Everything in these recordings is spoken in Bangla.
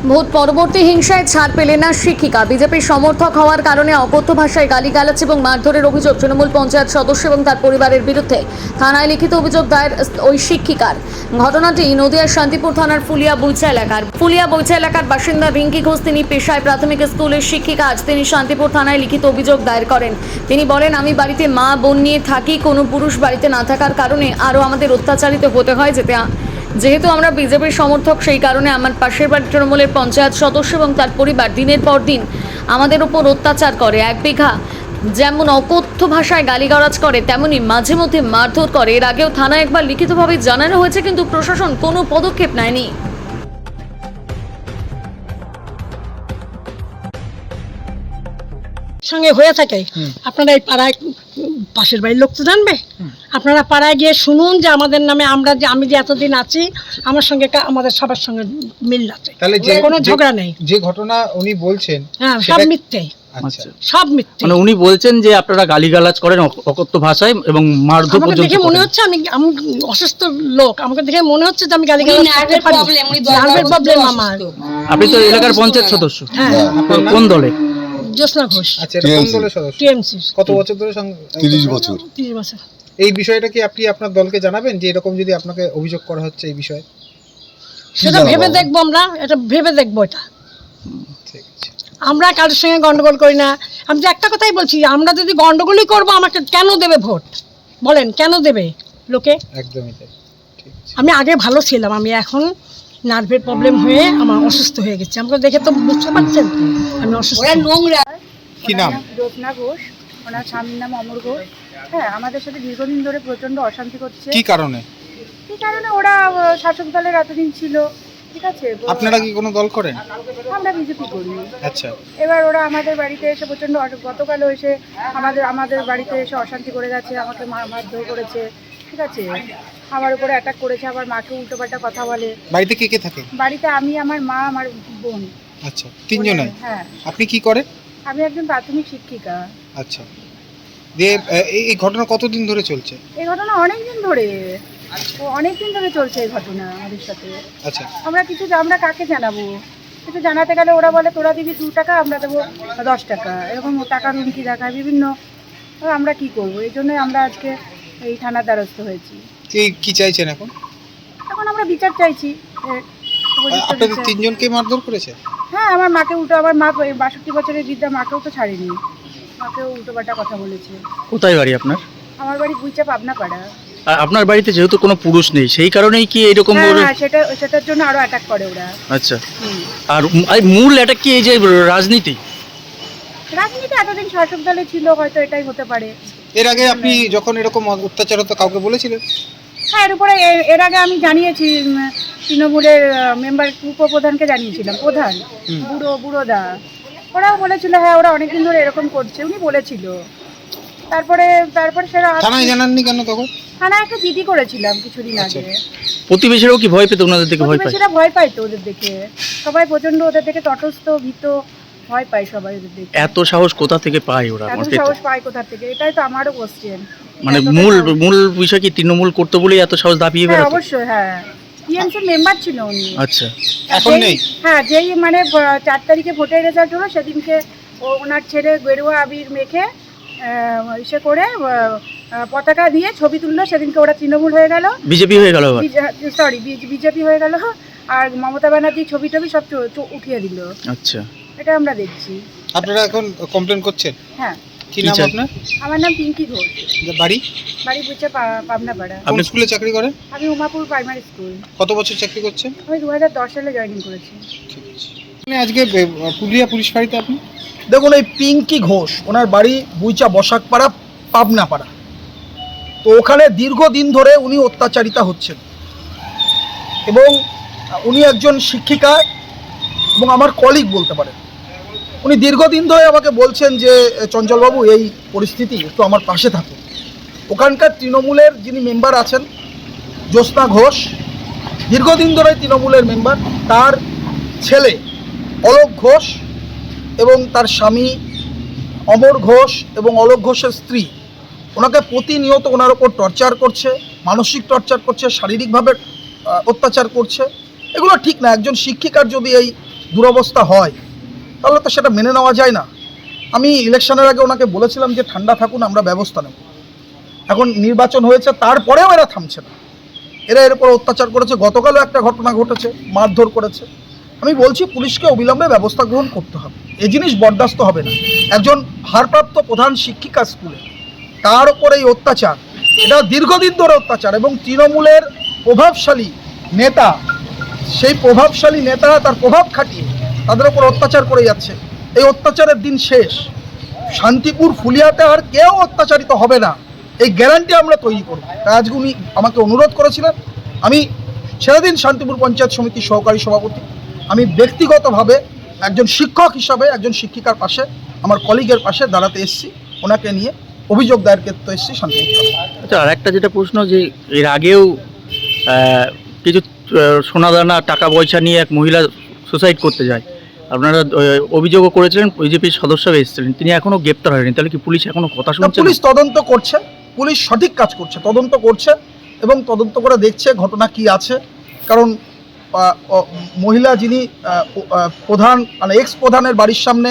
ভোট পরবর্তী হিংসায় ছাড় পেলেন না শিক্ষিকা। বিজেপির সমর্থক হওয়ার কারণে অকথ্য ভাষায় গালিগালাজ এবং মারধরের অভিযোগ তৃণমূল পঞ্চায়েত সদস্য এবং তার পরিবারের বিরুদ্ধে। থানায় লিখিত অভিযোগ দায়ের ওই শিক্ষিকার। ঘটনাটি নদিয়ার শান্তিপুর থানার ফুলিয়া বৈচা এলাকার বাসিন্দা রিঙ্কি ঘোষ। তিনি পেশায় প্রাথমিক স্কুলের শিক্ষিকা। আজ তিনি শান্তিপুর থানায় লিখিত অভিযোগ দায়ের করেন। তিনি বলেন, আমি বাড়িতে মা বোন নিয়ে থাকি। কোনো পুরুষ বাড়িতে না থাকার কারণে আরও আমাদের অত্যাচারিত হতে হয়। যেহেতু আমরা বিজেপির সমর্থক, সেই কারণে আমার পাশের বাড়ি তৃণমূলের পঞ্চায়েত সদস্য এবং তার পরিবার দিনের পর দিন আমাদের উপর অত্যাচার করে। এক বিঘা যেমন অকথ্য ভাষায় গালিগালাজ করে, তেমনি মাঝে মধ্যে মারধর করে। এর আগেও থানায় একবার লিখিতভাবে জানানো হয়েছে, কিন্তু প্রশাসন কোনো পদক্ষেপ নেয়নি। সঙ্গে হয়ে থাকে, আপনারা এই পাড়ায় পাশের বাড়ির লোক তো জানবে। আপনারা পাড়ায় গিয়ে শুনুন যে আমাদের নামে আমি যে এতদিন আছি, আমার সঙ্গে আমাদের সবার সঙ্গে মিল আছে, কোনো ঝগড়া নেই। যে ঘটনা উনি বলছেন, হ্যাঁ, সব মিথ্যে, সব মিথ্যে। মানে উনি বলছেন যে আপনারা গালিগালাজ করেন অকথ্য ভাষায় এবং মারধর পর্যন্ত দেখে মনে হচ্ছে আমি অসুস্থ লোক। আমাকে দেখে মনে হচ্ছে যে আমি গালিগালাজ করতে পারি। নার্ভের প্রবলেম আমার। আপনি তো এলাকার পঞ্চায়েত সদস্য, হ্যাঁ। কোন দলে? জ্যোৎস্না ঘোষ। আচ্ছা, এটা কোন দলের সদস্য? টিএমসি। কত বছর ধরে? 30 বছর। 30 বছর। এই বিষয়টা কি আপনি আপনার দলকে জানাবেন যে এরকম যদি আপনাকে অভিযোগ করা হচ্ছে এই বিষয়ে? সেটা ভেবে দেখবো, আমরা এটা ভেবে দেখবো। এটা ঠিক আছে। আমরা কারোর সঙ্গে গন্ডগোল করি না। আমি যে একটা কথাই বলছি, আমরা যদি গন্ডগোলই করবো, আমাকে কেন দেবে ভোট? বলেন, কেন দেবে লোকে? একদমই তাই। ঠিক আছে। আমি আগে ভালো ছিলাম, আমি এখন নার্ভের প্রবলেম হয়ে আমার অসুস্থ হয়ে গেছে। আমাকে দেখে তো বুঝতে পারছেন আমি অসুস্থ। কি নাম? জ্যোৎস্না ঘোষ। ওনার স্বামীর নাম অমর ঘোষ। হ্যাঁ, আমাদের সাথে দীর্ঘদিন ধরে প্রচন্ড অশান্তি করছে। কি কারণে? ওরা শাসক দলের এতদিন ছিল, ঠিক আছে। আপনারা কি কোনো দল করেন? আমরা বিজেপি করি। আচ্ছা। এবার ওরা আমাদের বাড়িতে এসে প্রচন্ড, গতকালও এসে আমাদের বাড়িতে এসে অশান্তি করে গেছে। আমাকে মারধর করেছে, ঠিক আছে। আমার উপরে অ্যাটাক করেছে, আবার মাকে উল্টোপাল্টা কথা বলে। বাড়িতে কে কে থাকে? বাড়িতে আমি, আমার মা, আমার বোন। আচ্ছা, তিনজনে? হ্যাঁ। আপনি কি করেন? আমি একজন প্রাথমিক শিক্ষিকা। আচ্ছা। দিয়ে এই ঘটনা কতদিন ধরে চলছে? এই ঘটনা অনেকদিন ধরে চলছে এই ঘটনা আমাদের সাথে। আচ্ছা। আমরা কাকে জানাবো? কিছু জানাতে গেলে ওরা বলে তোরা দিবি 2 টাকা, আমরা দেবো 10 টাকা, এরকম টাকার হুমকি দেখায় বিভিন্ন। আমরা কি করব? এই জন্যই আমরা আজকে এই থানার দ্বারস্থ হয়েছি। কি চাইছেন এখন? এখন আমরা বিচার চাইছি। আপনাদের তিনজনকে মারধর করেছে? হ্যাঁ, আমার মাকে আমার মা 62 বছরের বৃদ্ধা, মাকেও তো ছাড়েনি, মাকেও উল্টোপাল্টা কথা বলেছে। কোথায় বাড়ি আপনার? আমার বাড়ি বুইচা, পাবনা পাড়া। আপনার বাড়িতে যেহেতু কোনো পুরুষ নেই, সেই কারণেই কি এরকম? হ্যাঁ, সেটার জন্য আরো অ্যাটাক করে ওরা। আচ্ছা। আর মূল অ্যাটাক কি এই যে রাজনীতি এতদিন শাসক দলে ছিল, হয়তো এটাই হতে পারে। এর আগে আপনি যখন এরকম অত্যাচার হতো কাউকে বলেছিলেন? হ্যাঁ, এর আগে আমি জানিয়েছি, তৃণমূলের মেম্বার উপপ্রধানকে জানিয়েছিলাম, প্রধান বুড়োদা। ওরাও বলেছিল হ্যাঁ, ওরা অনেকদিন ধরে এরকম করছে, উনি বলেছিল। তারপরে সেটা থানায় জানাননি কেন তখন? থানায় একটা জিডি করেছিলাম কিছুদিন আগে। প্রতিবেশীরাও কি ভয় পেত? ওনাদের দেখে ভয় পায়? প্রতিবেশীরা ভয় পায় তো ওদের দেখে, সবাই প্রচন্ড ওদের দেখে তটস্থ, ভীত, ভয় পায় সবাই ওদের দেখে। এত সাহস কোথা থেকে পায় ওরা? এত সাহস পায় কোথা থেকে, এটাই তো আমারও কোশ্চেন। মানে মূল বিষয় কি তৃণমূল করতে বলেই এত সাহস দাপিয়ে বেড়াতো? হ্যাঁ, অবশ্যই। হ্যাঁ, টিএমসি মেম্বার ছিল উনি। আচ্ছা। এখন নেই? হ্যাঁ, যেই 4 তারিখে ভোটের রেজাল্ট হলো, সেদিনকে ওনার ছেলে গেরুয়া আবির মেখে ইসে করে পতাকা দিয়ে ছবি তুললো। সেদিনকে ওরা তৃণমূল হয়ে গেল, বিজেপি হয়ে গেল, বিজেপি হয়ে গেল। আর মমতা ব্যানার্জি ছবি সব উঠিয়ে দিল। আচ্ছা। এটা আমরা দেখছি। আপনারা এখন কমপ্লেন করছেন? হ্যাঁ। কি নাম আপনার? আমার নাম পিঙ্কি ঘোষ। বাড়ি বুঝছে পাবনা পাড়া। আপনি স্কুলে চাকরি করেন? আমি উমাপুর প্রাইমারি স্কুল। কত বছর চাকরি করছেন? আমি 2010 সালে জয়েনিং করেছি। ঠিক আছে। আজকে পুলিয়া পুলিশ ফাঁড়িতে আপনি দেখুন, এই পিঙ্কি ঘোষ, ওনার বাড়ি বুইচা বসাকপাড়া, পাবনাপাড়া। তো ওখানে দীর্ঘদিন ধরে উনি অত্যাচারিতা হচ্ছেন এবং উনি একজন শিক্ষিকা এবং আমার কলিগ বলতে পারেন। উনি দীর্ঘদিন ধরে আমাকে বলছেন যে চঞ্চলবাবু, এই পরিস্থিতি, একটু আমার পাশে থাকুন। ওখানকার তৃণমূলের যিনি মেম্বার আছেন, জ্যোৎস্না ঘোষ, দীর্ঘদিন ধরে তৃণমূলের মেম্বার, তার ছেলে অলোক ঘোষ এবং তার স্বামী অমর ঘোষ এবং অলোক ঘোষের স্ত্রী ওনাকে প্রতিনিয়ত ওনার ওপর টর্চার করছে, মানসিক টর্চার করছে, শারীরিকভাবে অত্যাচার করছে। এগুলো ঠিক না। একজন শিক্ষিকার যদি এই দুরবস্থা হয়, তাহলে তো সেটা মেনে নেওয়া যায় না। আমি ইলেকশনের আগে ওনাকে বলেছিলাম যে ঠান্ডা থাকুন, আমরা ব্যবস্থা নেব। এখন নির্বাচন হয়েছে, তারপরেও এরা থামছে না, এরা এর উপর অত্যাচার করেছে। গতকালও একটা ঘটনা ঘটেছে, মারধর করেছে। আমি বলছি পুলিশকে অবিলম্বে ব্যবস্থা গ্রহণ করতে হবে, এই জিনিস বরদাস্ত হবে না। একজন ভারপ্রাপ্ত প্রধান শিক্ষিকা স্কুলে, তার উপর এই অত্যাচার, এটা দীর্ঘদিন ধরে অত্যাচার, এবং তৃণমূলের প্রভাবশালী নেতা, সেই প্রভাবশালী নেতারা তার প্রভাব খাটিয়ে তাদের উপর অত্যাচার করে যাচ্ছে। এই অত্যাচারের দিন শেষ। শান্তিপুর ফুলিয়াতে আর কেউ অত্যাচারিত হবে না, এই গ্যারান্টি আমরা তৈরি করব। তাই আজকে উনি আমাকে অনুরোধ করেছিলেন, আমি ছেড়ে দিন শান্তিপুর পঞ্চায়েত সমিতির সহকারী সভাপতি, আমি ব্যক্তিগতভাবে একজন শিক্ষক হিসাবে একজন শিক্ষিকার পাশে, আমার কলিগের পাশে দাঁড়াতে এসেছি, ওনাকে নিয়ে অভিযোগ দায়ের করতে এসেছি শান্তিপুর। আচ্ছা, আর একটা যেটা প্রশ্ন, যে এর আগেও কিছু সোনাদানা টাকা পয়সা নিয়ে এক মহিলা সুসাইড করতে যায়, আপনারা অভিযোগও করেছিলেন, বিজেপির সদস্য এসেছিলেন, তিনি এখনো গ্রেপ্তার হয়নি, তাহলে কি পুলিশ এখনো কথা শুনছে? পুলিশ তদন্ত করছে, পুলিশ সঠিক কাজ করছে, তদন্ত করছে এবং তদন্ত করে দেখছে ঘটনা কি আছে। কারণ মহিলা যিনি প্রধান, মানে এক্স প্রধানের বাড়ির সামনে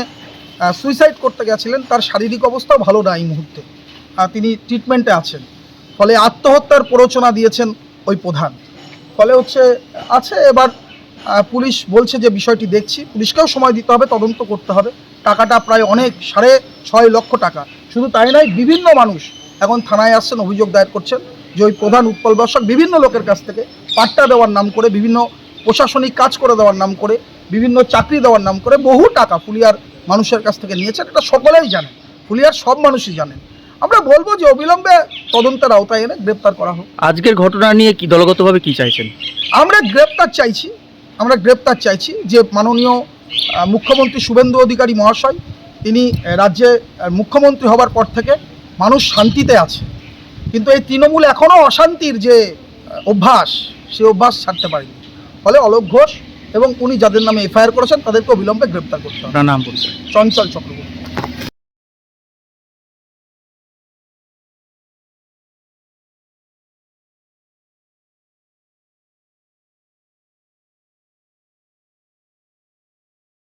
সুইসাইড করতে গেছিলেন, তার শারীরিক অবস্থাও ভালো না এই মুহূর্তে, তিনি ট্রিটমেন্টে আছেন। ফলে আত্মহত্যার প্ররোচনা দিয়েছেন ওই প্রধান। ফলে আছে এবার পুলিশ বলছে যে বিষয়টি দেখছি, পুলিশকেও সময় দিতে হবে, তদন্ত করতে হবে। টাকাটা প্রায় অনেক, 6.5 লক্ষ টাকা। শুধু তাই নয়, বিভিন্ন মানুষ এখন থানায় আসছেন, অভিযোগ দায়ের করছেন যে ওই প্রধান উৎপল বসাক বিভিন্ন লোকের কাছ থেকে পাট্টা দেওয়ার নাম করে, বিভিন্ন প্রশাসনিক কাজ করে দেওয়ার নাম করে, বিভিন্ন চাকরি দেওয়ার নাম করে বহু টাকা ফুলিয়ার মানুষের কাছ থেকে নিয়েছেন। এটা সকলেই জানেন, ফুলিয়ার সব মানুষই জানেন। আমরা বলবো যে অবিলম্বে তদন্তের আওতায় এনে গ্রেপ্তার করা হোক। আজকের ঘটনা নিয়ে কি দলগতভাবে কি চাইছেন? আমরা গ্রেপ্তার চাইছি যে মাননীয় মুখ্যমন্ত্রী শুভেন্দু অধিকারী মহাশয়, তিনি রাজ্যে মুখ্যমন্ত্রী হবার পর থেকে মানুষ শান্তিতে আছে, কিন্তু এই তৃণমূল এখনও অশান্তির যে অভ্যাস, সেই অভ্যাস ছাড়তে পারেনি। ফলে অলোক ঘোষ এবং উনি যাদের নামে এফআইআর করেছেন তাদেরকে অবিলম্বে গ্রেপ্তার করতে হবে। আপনার নাম বলছেন? চঞ্চল চক্রবর্তী।